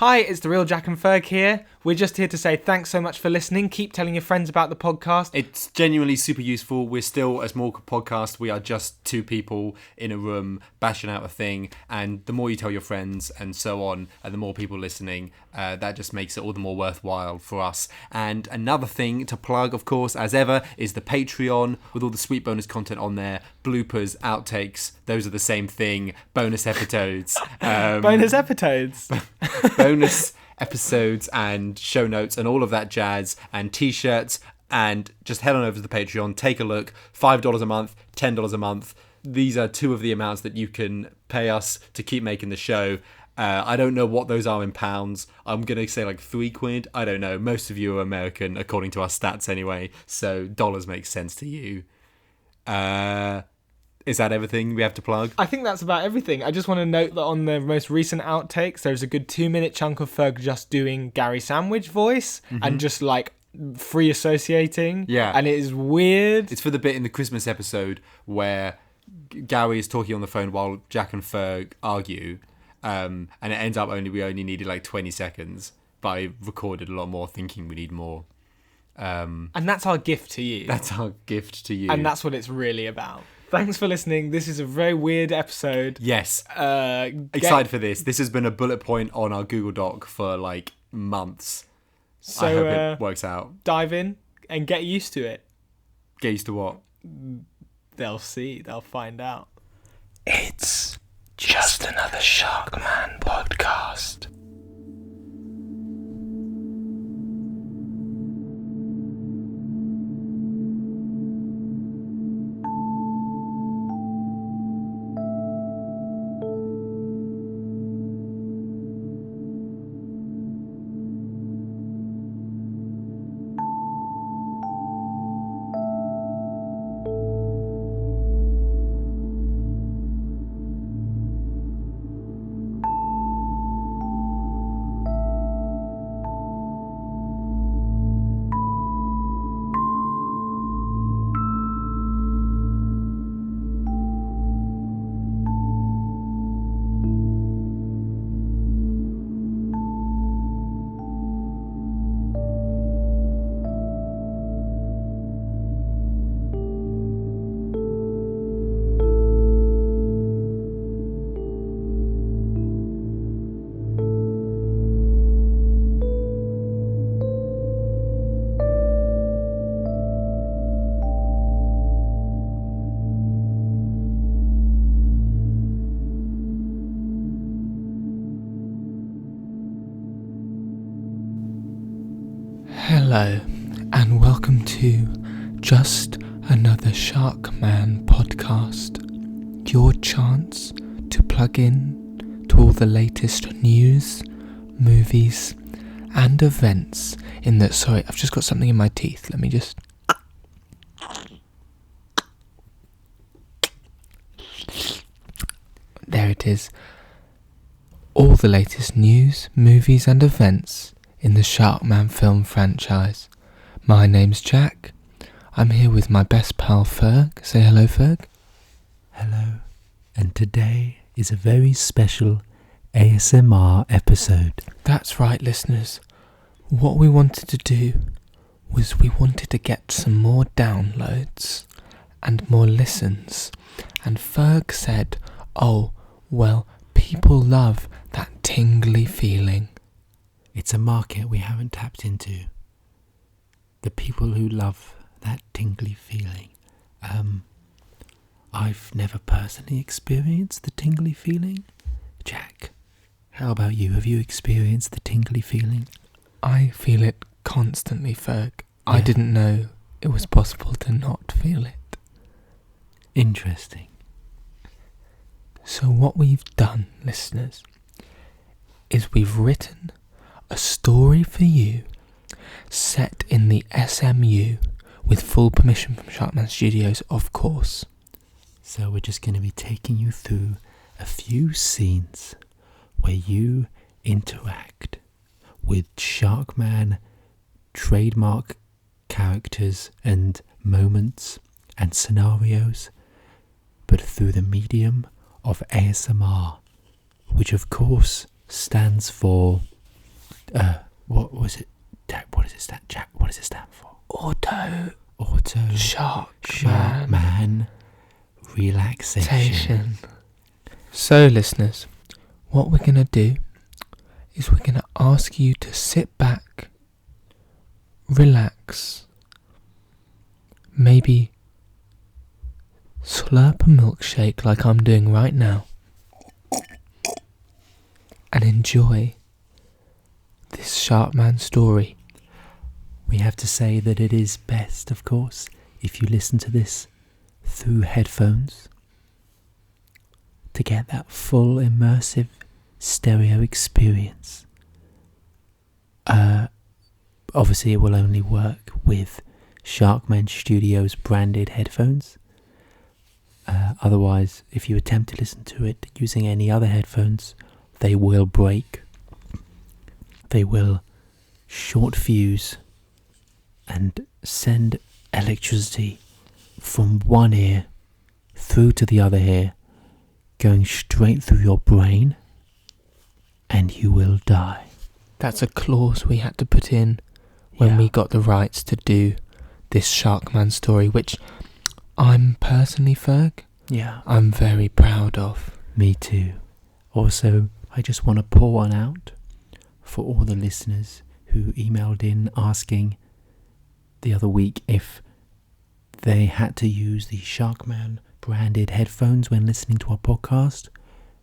Hi, it's the real Jack and Ferg here. We're just here to say thanks so much for listening. Keep telling your friends about the podcast. It's genuinely super useful. We're still a small podcast. We are just two people in a room bashing out a thing. And the more you tell your friends and so on, and the more people listening, that just makes it all the more worthwhile for us. And another thing to plug, of course, as ever, is the Patreon with all the sweet bonus content on there. Bloopers, outtakes, those are the same thing. Bonus episodes. Bonus episodes. Bonus episodes and show notes and all of that jazz and t-shirts, and just head on over to the Patreon, take a look. $5 a month, $10 a month. These are two of the amounts that you can pay us to keep making the show. I don't know what those are in pounds. I'm going to say like £3. I don't know. Most of you are American according to our stats anyway, so dollars make sense to you. Is that everything we have to plug? I think that's about everything. I just want to note that on the most recent outtakes, there's a good 2-minute chunk of Ferg just doing Gary Sandwich voice and just like free associating. Yeah. And it is weird. It's for the bit in the Christmas episode where Gary is talking on the phone while Jack and Ferg argue. And it ends up we only needed like 20 seconds. But I recorded a lot more thinking we need more. And that's our gift to you. That's our gift to you. And that's what it's really about. Thanks for listening. This is a very weird episode. Yes. Excited for this. This has been a bullet point on our Google Doc for like months. So I hope it works out. Dive in and get used to it. Get used to what? They'll see. They'll find out. It's just another Sharkman podcast. Hello, and welcome to Just Another Sharkman podcast. Your chance to plug in to all the latest news, movies, and events in the... Sorry, I've just got something in my teeth. Let me just... There it is. All the latest news, movies, and events in the Sharkman film franchise. My name's Jack. I'm here with my best pal Ferg. Say hello, Ferg. Hello. And today is a very special ASMR episode. That's right, listeners. What we wanted to do was we wanted to get some more downloads and more listens. And Ferg said, oh, well, people love that tingly feeling. It's a market we haven't tapped into. The people who love that tingly feeling. I've never personally experienced the tingly feeling. Jack, how about you? Have you experienced the tingly feeling? I feel it constantly, Ferg. Yeah. I didn't know it was possible to not feel it. Interesting. So what we've done, listeners, is we've written a story for you set in the SMU with full permission from Sharkman Studios, of course. So we're just going to be taking you through a few scenes where you interact with Sharkman trademark characters and moments and scenarios, but through the medium of ASMR, which of course stands for What was it? What does it stand, Jack? What does it stand for? Auto Shark Man Man relaxation. So, listeners, what we're going to do is we're going to ask you to sit back, relax, maybe slurp a milkshake like I'm doing right now, and enjoy this Shark Man story. We have to say that it is best, of course, if you listen to this through headphones to get that full immersive stereo experience. Obviously, it will only work with Sharkman Studios branded headphones. Otherwise, if you attempt to listen to it using any other headphones, they will break. They will short fuse and send electricity from one ear through to the other ear, going straight through your brain, and you will die. That's a clause we had to put in when we got the rights to do this Sharkman story, which I'm personally, Ferg, I'm very proud of. Me too. Also, I just want to pour one out for all the listeners who emailed in asking the other week if they had to use the Sharkman branded headphones when listening to our podcast.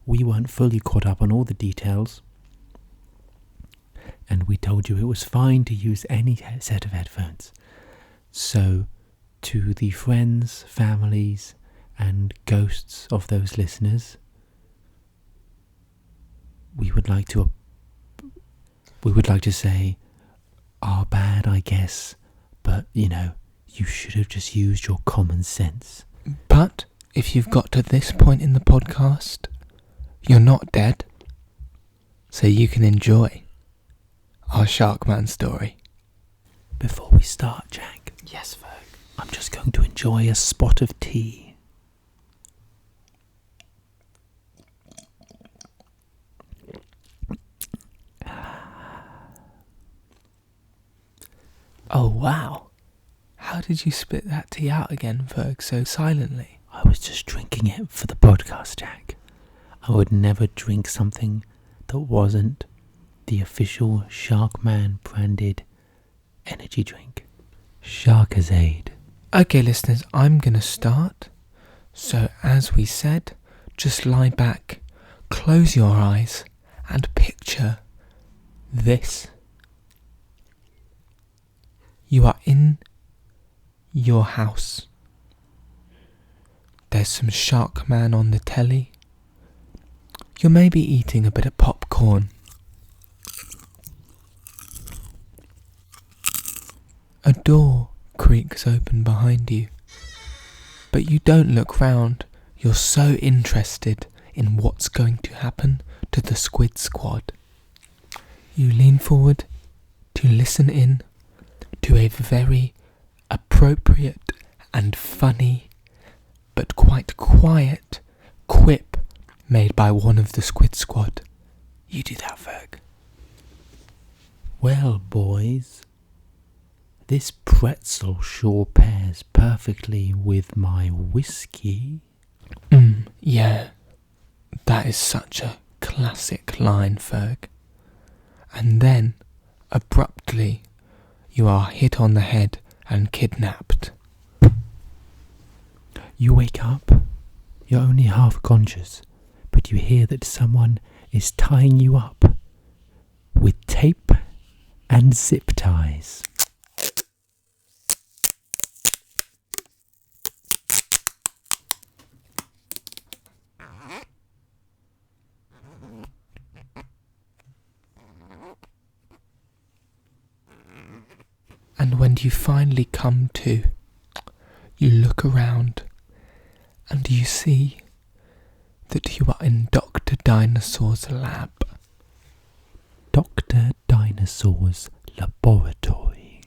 We weren't fully caught up on all the details, and we told you it was fine to use any set of headphones. So, to the friends, families, and ghosts of those listeners, we would like to say, our bad, I guess, but, you should have just used your common sense. But if you've got to this point in the podcast, you're not dead, so you can enjoy our Sharkman story. Before we start, Jack. Yes, Ferg. I'm just going to enjoy a spot of tea. Oh, wow. How did you spit that tea out again, Ferg, so silently? I was just drinking it for the podcast, Jack. I would never drink something that wasn't the official Sharkman branded energy drink. Sharkazade. Okay, listeners, I'm going to start. So, as we said, just lie back, close your eyes, and picture this. You are in your house. There's some Sharkman on the telly. You're maybe eating a bit of popcorn. A door creaks open behind you, but you don't look round. You're so interested in what's going to happen to the Squid Squad. You lean forward to listen in to a very appropriate and funny, but quite quiet quip made by one of the Squid Squad. You do that, Ferg. Well, boys, this pretzel sure pairs perfectly with my whiskey. Yeah, that is such a classic line, Ferg. And then, abruptly, you are hit on the head and kidnapped. You wake up. You're only half conscious, but you hear that someone is tying you up with tape and zip ties. And when you finally come to, you look around and you see that you are in Dr. Dinosaur's lab. Dr. Dinosaur's laboratory.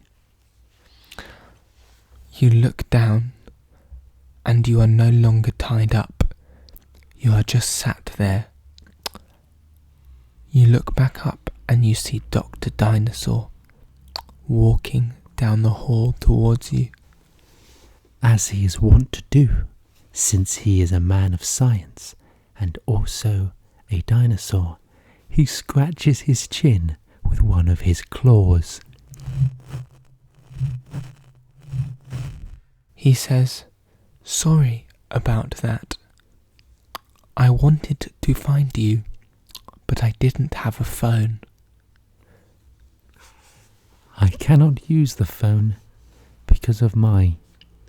You look down and you are no longer tied up. You are just sat there. You look back up and you see Dr. Dinosaur walking down the hall towards you. As he is wont to do, since he is a man of science and also a dinosaur, he scratches his chin with one of his claws. He says, "Sorry about that. I wanted to find you, but I didn't have a phone." I cannot use the phone because of my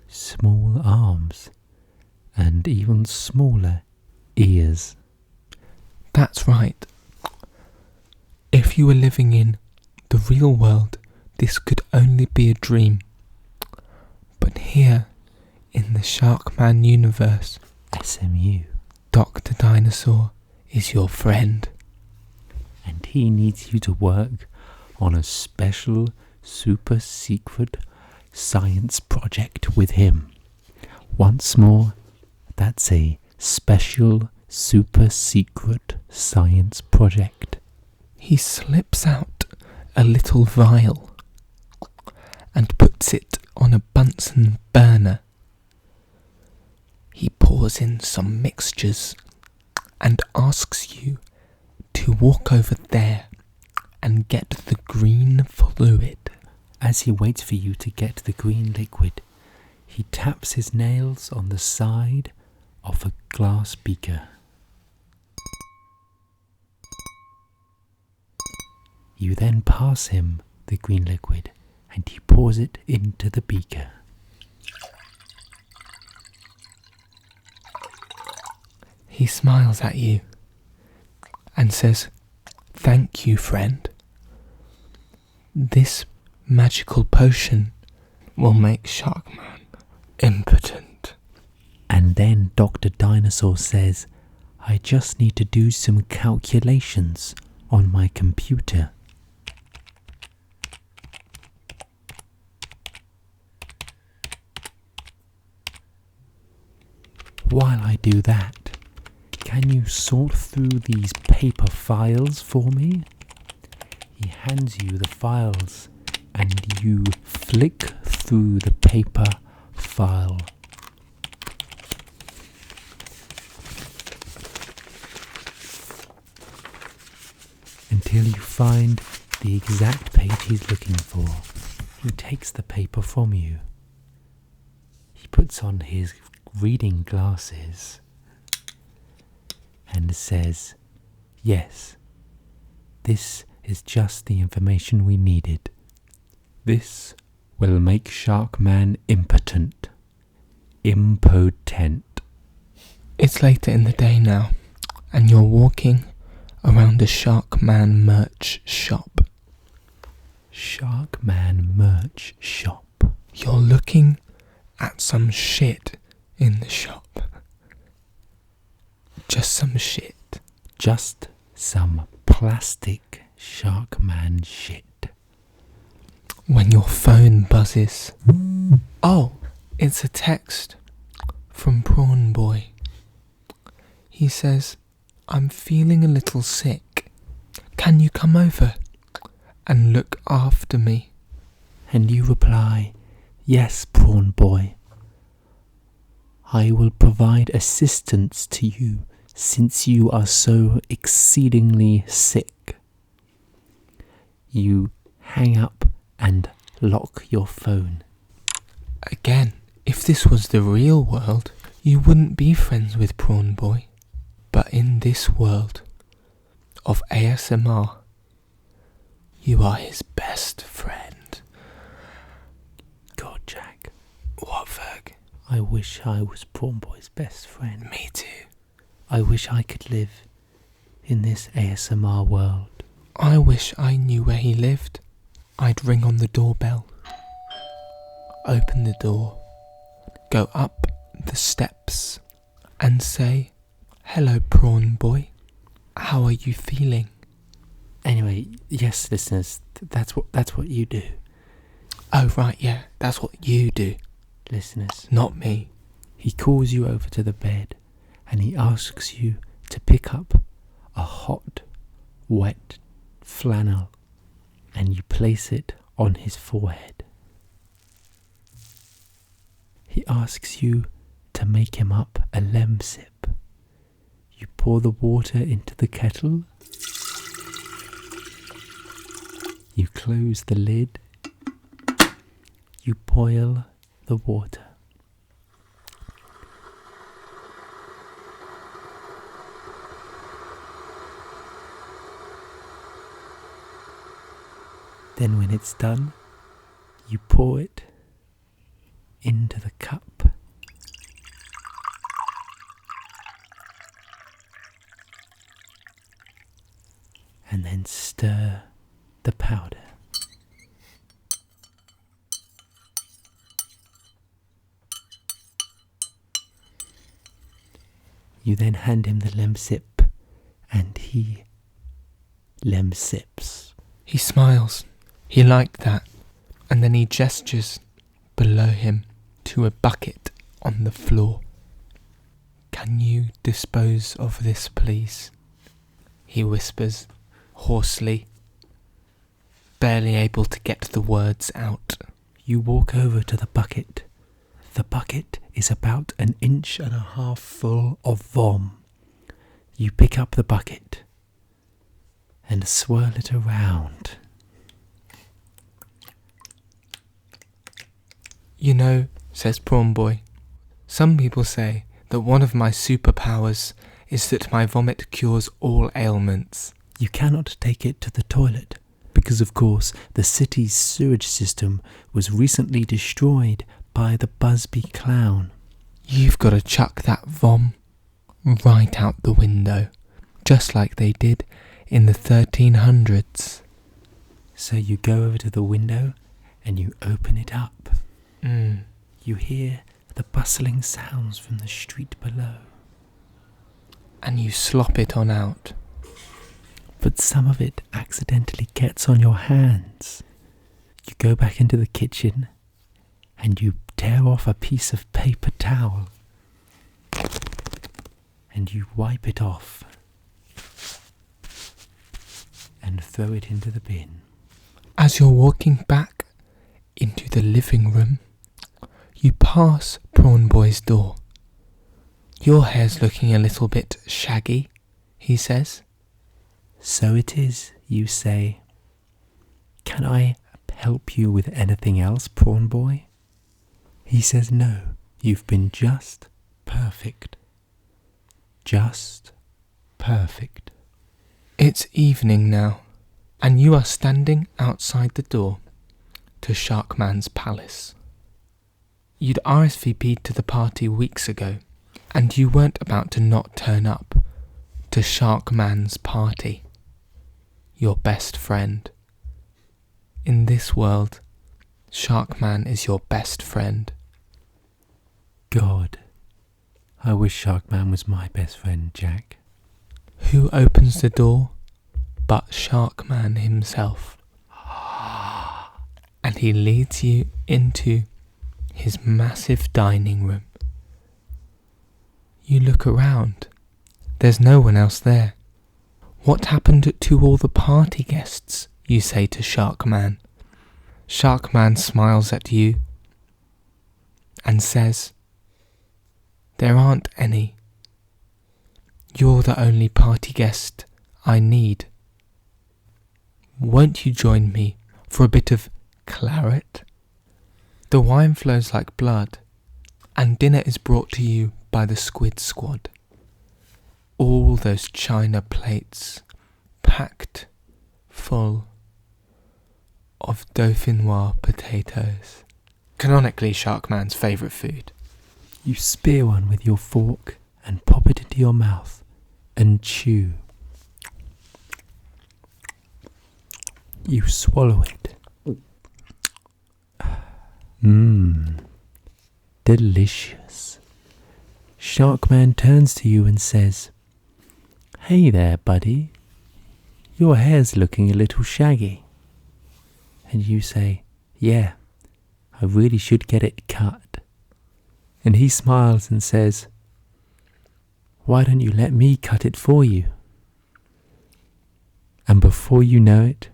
small arms and even smaller ears. That's right. If you were living in the real world, this could only be a dream. But here, in the Sharkman universe, SMU. Dr. Dinosaur is your friend. And he needs you to work on a special, super secret science project with him. Once more, that's a special, super secret science project. He slips out a little vial and puts it on a Bunsen burner. He pours in some mixtures and asks you to walk over there and get the green fluid. As he waits for you to get the green liquid, he taps his nails on the side of a glass beaker. You then pass him the green liquid and he pours it into the beaker. He smiles at you and says, "Thank you, friend. This magical potion will make Sharkman impotent." And then Dr. Dinosaur says, "I just need to do some calculations on my computer." While I do that, can you sort through these paper files for me? He hands you the files and you flick through the paper file. Until you find the exact page he's looking for. He takes the paper from you. He puts on his reading glasses and says, "Yes, this is just the information we needed. This will make Sharkman impotent. Impotent." It's later in the day now, and you're walking around a Sharkman merch shop. Sharkman merch shop. You're looking at some shit in the shop. Just some shit. Just some plastic Sharkman shit. When your phone buzzes. Oh, it's a text from Prawn Boy. He says, "I'm feeling a little sick. Can you come over and look after me?" And you reply, "Yes, Prawn Boy. I will provide assistance to you since you are so exceedingly sick." You hang up and lock your phone. Again, if this was the real world, you wouldn't be friends with Prawn Boy. But in this world of ASMR, you are his best friend. God, Jack. What, Ferg? I wish I was Prawn Boy's best friend. Me too. I wish I could live in this ASMR world. I wish I knew where he lived. I'd ring on the doorbell, open the door, go up the steps and say, "Hello, Prawn Boy. How are you feeling?" Anyway, yes, listeners, that's what you do. Oh, right, yeah, that's what you do. Listeners, not me. He calls you over to the bed and he asks you to pick up a hot, wet flannel and you place it on his forehead. He asks you to make him up a lemsip. You pour the water into the kettle. You close the lid. You boil the water. Then when it's done, you pour it into the cup. And then stir the powder. You then hand him the lemsip, and he lemsips. He smiles. He liked that. And then he gestures below him to a bucket on the floor. "Can you dispose of this, please?" he whispers, hoarsely, barely able to get the words out. You walk over to the bucket. The bucket is about 1.5 inches full of vom. You pick up the bucket and swirl it around. "You know," says Prawn Boy, "some people say that one of my superpowers is that my vomit cures all ailments." You cannot take it to the toilet because, of course, the city's sewage system was recently destroyed by the Busby clown. "You've got to chuck that vom right out the window, just like they did in the 1300s. So you go over to the window and you open it up. You hear the bustling sounds from the street below. And you slop it on out. But some of it accidentally gets on your hands. You go back into the kitchen and you tear off a piece of paper towel and you wipe it off and throw it into the bin. As you're walking back into the living room, you pass Prawn Boy's door. "Your hair's looking a little bit shaggy," he says. "So it is," you say. "Can I help you with anything else, Prawn Boy?" He says, "No, you've been just perfect. Just perfect." It's evening now, and you are standing outside the door to Sharkman's palace. You'd RSVP'd to the party weeks ago, and you weren't about to not turn up to Sharkman's party. Your best friend. In this world, Sharkman is your best friend. God, I wish Sharkman was my best friend, Jack. Who opens the door but Sharkman himself? And he leads you into his massive dining room. You look around. There's no one else there. "What happened to all the party guests?" you say to Sharkman. Sharkman smiles at you and says, "There aren't any. You're the only party guest I need. Won't you join me for a bit of claret?" The wine flows like blood, and dinner is brought to you by the Squid Squad. All those china plates packed full of dauphinoise potatoes. Canonically Sharkman's favourite food. You spear one with your fork and pop it into your mouth and chew. You swallow it. Delicious. Sharkman turns to you and says, "Hey there, buddy. Your hair's looking a little shaggy." And you say, "Yeah, I really should get it cut." And he smiles and says, "Why don't you let me cut it for you?" And before you know it,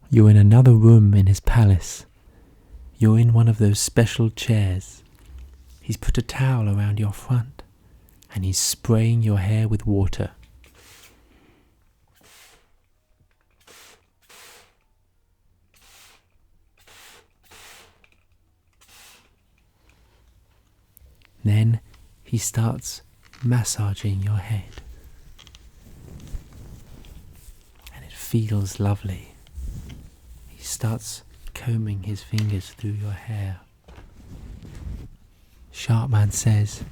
you're in another room in his palace. You're in one of those special chairs. He's put a towel around your front, and he's spraying your hair with water. Then he starts massaging your head. And it feels lovely. He starts combing his fingers through your hair. Sharkman says,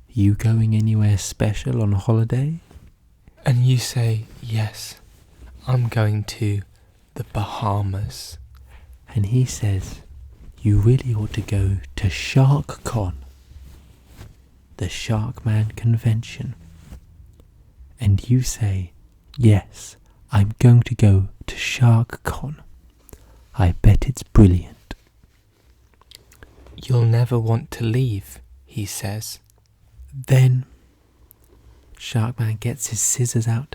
"You going anywhere special on holiday?" And you say, "Yes, I'm going to the Bahamas." And he says, "You really ought to go to SharkCon, the Sharkman convention." And you say, "Yes, I'm going to go to SharkCon. I bet it's brilliant." "You'll never want to leave," he says. Then Sharkman gets his scissors out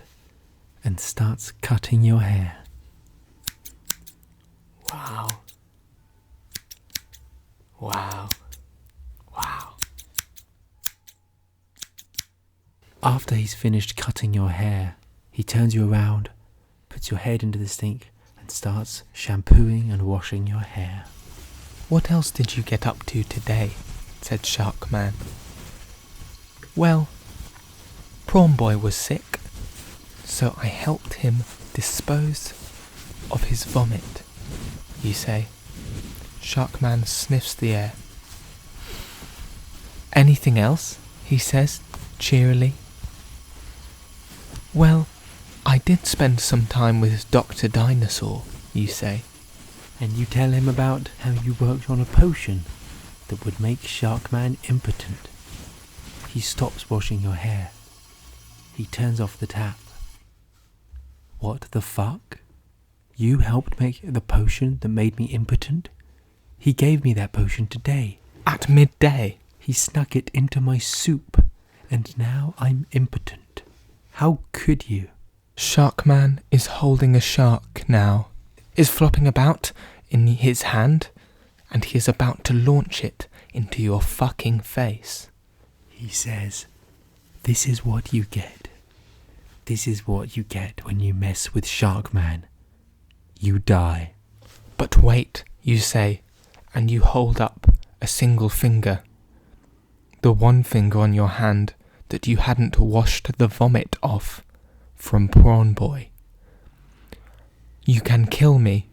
and starts cutting your hair. Wow. Wow. Wow. After he's finished cutting your hair, he turns you around, puts your head into the sink, and starts shampooing and washing your hair. "What else did you get up to today?" said Sharkman. "Well, Prawn Boy was sick, so I helped him dispose of his vomit," you say. Sharkman sniffs the air. "Anything else?" he says, cheerily. "Well, I did spend some time with Dr. Dinosaur," you say. And you tell him about how you worked on a potion that would make Sharkman impotent. He stops washing your hair. He turns off the tap. "What the fuck? You helped make the potion that made me impotent? He gave me that potion today. At midday. He snuck it into my soup, and now I'm impotent. How could you?" Sharkman is holding a shark now, is flopping about in his hand, and he is about to launch it into your fucking face. He says, "This is what you get. This is what you get when you mess with Sharkman. You die." "But wait," you say, and you hold up a single finger. The one finger on your hand that you hadn't washed the vomit off from Prawn Boy. "You can kill me.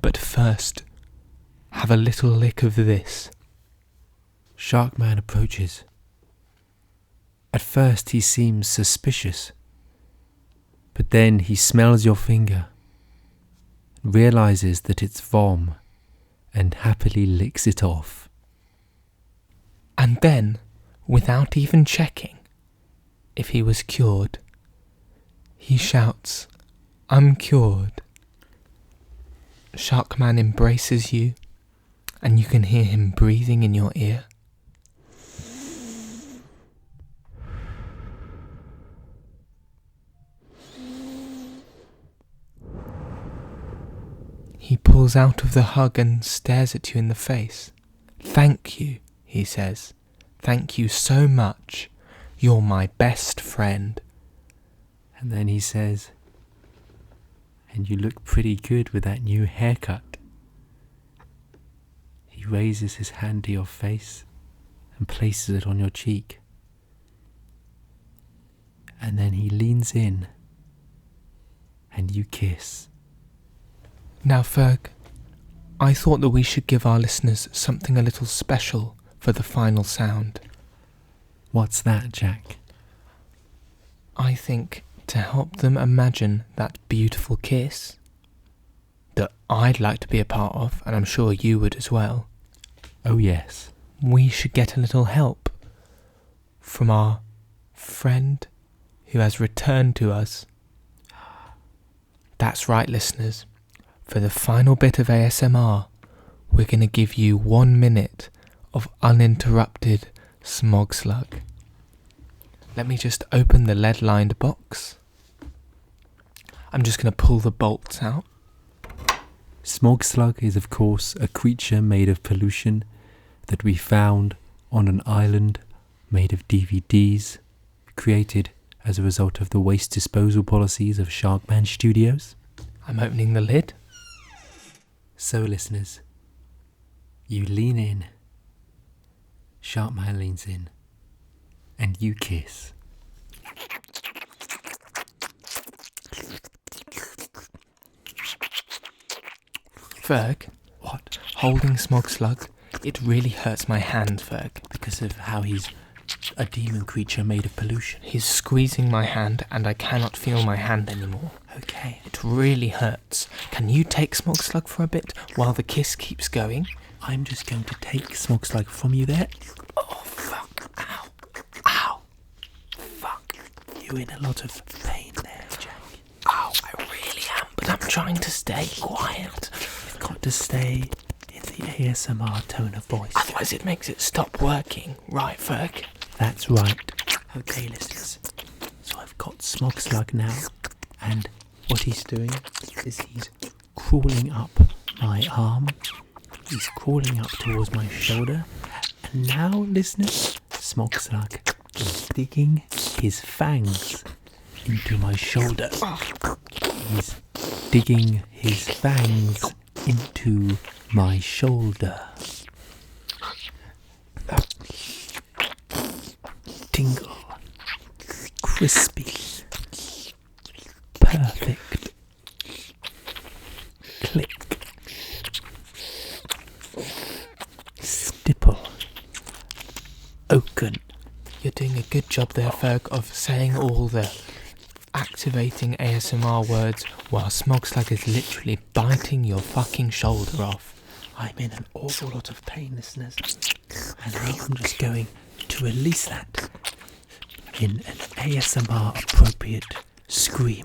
But first, have a little lick of this." Sharkman approaches. At first he seems suspicious, but then he smells your finger, realizes that it's vom, and happily licks it off. And then, without even checking if he was cured, he shouts, "I'm cured." Sharkman embraces you, and you can hear him breathing in your ear. He pulls out of the hug and stares at you in the face. "Thank you," he says. "Thank you so much. You're my best friend." And then he says, "And you look pretty good with that new haircut." He raises his hand to your face and places it on your cheek. And then he leans in and you kiss. Now, Ferg, I thought that we should give our listeners something a little special for the final sound. What's that, Jack? I think to help them imagine that beautiful kiss that I'd like to be a part of, and I'm sure you would as well. Oh yes. We should get a little help from our friend who has returned to us. That's right, listeners. For the final bit of ASMR, we're going to give you 1 minute of uninterrupted smog slug. Let me just open the lead-lined box. I'm just going to pull the bolts out. Smog slug is, of course, a creature made of pollution that we found on an island made of DVDs, created as a result of the waste disposal policies of Sharkman Studios. I'm opening the lid. So, listeners, you lean in, Sharkman leans in, and you kiss. Ferg, What? holding Smog Slug, it really hurts my hand, Ferg. Because of how he's a demon creature made of pollution. He's squeezing my hand and I cannot feel my hand anymore. Okay. It really hurts. Can you take Smog Slug for a bit while the kiss keeps going? I'm just going to take Smog Slug from you there. Oh, fuck. Ow. Ow. Fuck. You're in a lot of pain there, Jack. Ow, I really am, but I'm trying to stay quiet. You've got to stay in the ASMR tone of voice. Otherwise it makes it stop working. Right, Ferg? That's right. Okay, listeners. So I've got Smog Slug now, and what he's doing is he's crawling up my arm. He's crawling up towards my shoulder. And now, listeners, Smog Slug is digging his fangs into my shoulder. He's digging his fangs into my shoulder. Tingle. Crispy. Perfect. Click. Stipple. Oaken. You're doing a good job there, Ferg, of saying all the activating ASMR words while Smog Slug is literally biting your fucking shoulder off. I'm in an awful lot of pain, listeners. And now I'm just going to release that in an ASMR appropriate scream.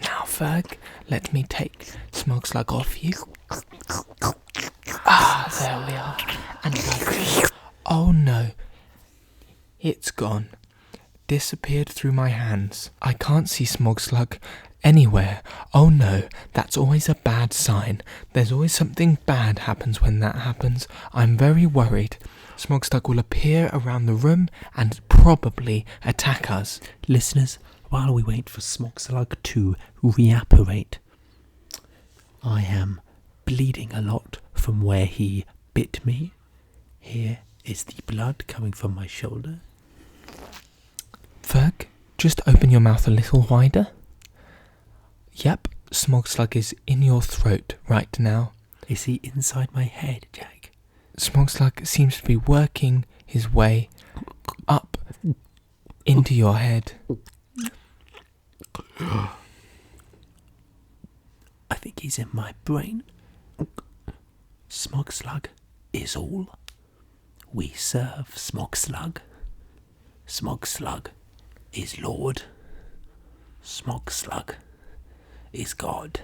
Now, Ferg, let me take Smog Slug off you. Ah, there we are. And oh no, it's gone. Disappeared through my hands. I can't see Smog Slug anywhere. Oh no, that's always a bad sign. There's always something bad happens when that happens. I'm very worried. Smog Slug will appear around the room and probably attack us. Listeners, while we wait for Smog Slug to reapparate, I am bleeding a lot from where he bit me. Here is the blood coming from my shoulder. Ferg, just open your mouth a little wider. Yep, Smog Slug is in your throat right now. Is he inside my head, Jack? Smog Slug seems to be working his way up into your head. I think he's in my brain. Smog Slug is all. We serve Smog Slug. Smog Slug is Lord. Smog Slug is God.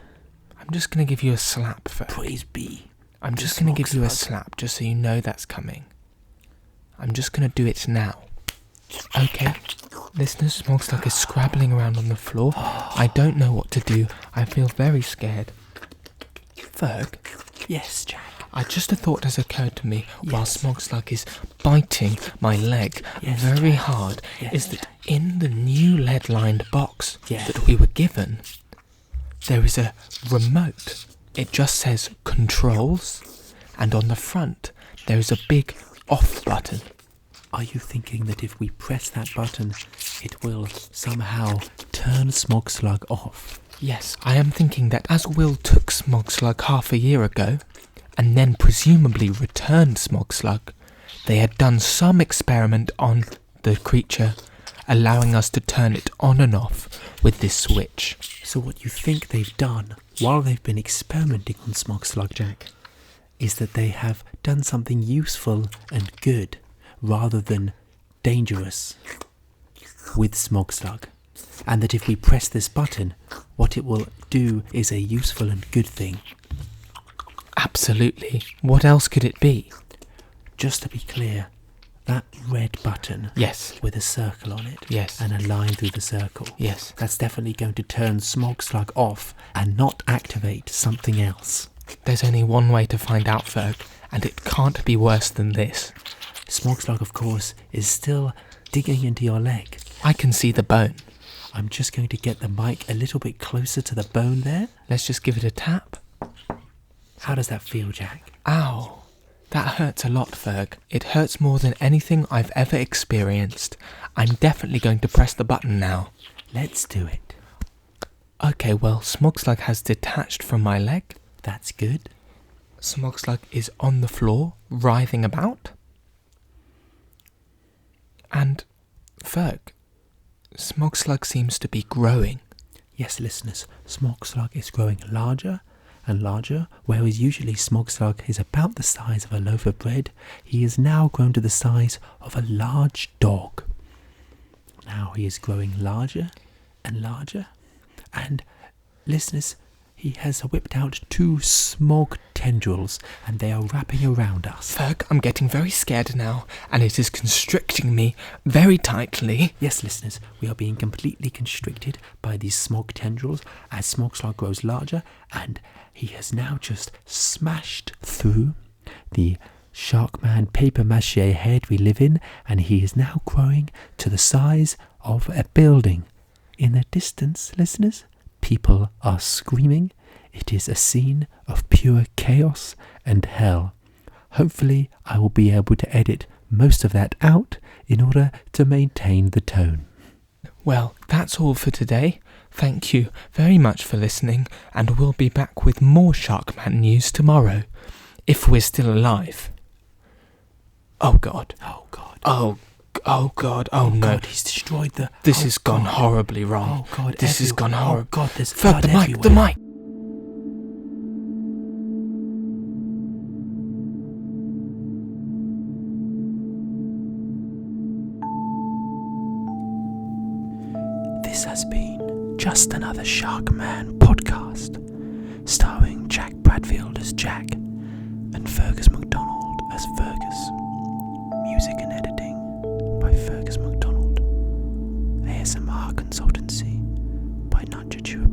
I'm just going to give you a slap, Ferg. Praise be. I'm just going to give you a slap just so you know that's coming. I'm just going to do it now. Okay, listeners, Smog Slug is scrabbling around on the floor. I don't know what to do. I feel very scared. Ferg? Yes, Jack. Just a thought has occurred to me while Smog Slug is biting my leg very hard, is that in the new lead-lined box that we were given, there is a remote. It just says controls, and on the front there is a big off button. Are you thinking that if we press that button, it will somehow turn Smog Slug off? Yes, I am thinking that as Will took Smog Slug half a year ago, and then presumably returned Smog Slug, they had done some experiment on the creature, allowing us to turn it on and off with this switch. So what you think they've done, while they've been experimenting on Smog Slug, Jack, is that they have done something useful and good, rather than dangerous, with Smog Slug. and that if we press this button, what it will do is a useful and good thing. Absolutely. What else could it be? Just to be clear, that red button Yes. with a circle on it Yes. and a line through the circle, Yes. that's definitely going to turn Smog Slug off and not activate something else. There's only one way to find out, Ferg, and it can't be worse than this. Smog Slug, of course, is still digging into your leg. I can see the bone. I'm just going to get the mic a little bit closer to the bone there. Let's just give it a tap. How does that feel, Jack? Ow. That hurts a lot, Ferg. It hurts more than anything I've ever experienced. I'm definitely going to press the button now. Let's do it. Okay, well, Smogslug has detached from my leg. That's good. Smogslug is on the floor, writhing about. And, Ferg, Smogslug seems to be growing. Yes, listeners, Smog Slug is growing larger and larger, whereas usually Smog Slug is about the size of a loaf of bread. He is now grown to the size of a large dog. Now he is growing larger and larger, and listeners, he has whipped out 2 smog tendrils, and they are wrapping around us. Ferg, I'm getting very scared now, and it is constricting me very tightly. Yes, listeners, we are being completely constricted by these smog tendrils as Smog Slug grows larger, and he has now just smashed through the Sharkman paper mache head we live in, and he is now growing to the size of a building. In the distance, listeners, people are screaming. It is a scene of pure chaos and hell. Hopefully, I will be able to edit most of that out in order to maintain the tone. Well, that's all for today. Thank you very much for listening, and we'll be back with more Sharkman news tomorrow, if we're still alive. Oh God. Oh God. Oh God. Oh no. God, he's destroyed the... This has gone horribly wrong. Oh God, This has gone horribly... Oh God, there's Ferg, blood the mic, everywhere. the mic! This has been Just Another Sharkman podcast, starring Jack Bradfield as Jack and Fergus Macdonald as Fergus. Music and editing by Fergus Macdonald. ASMR consultancy by Natcha.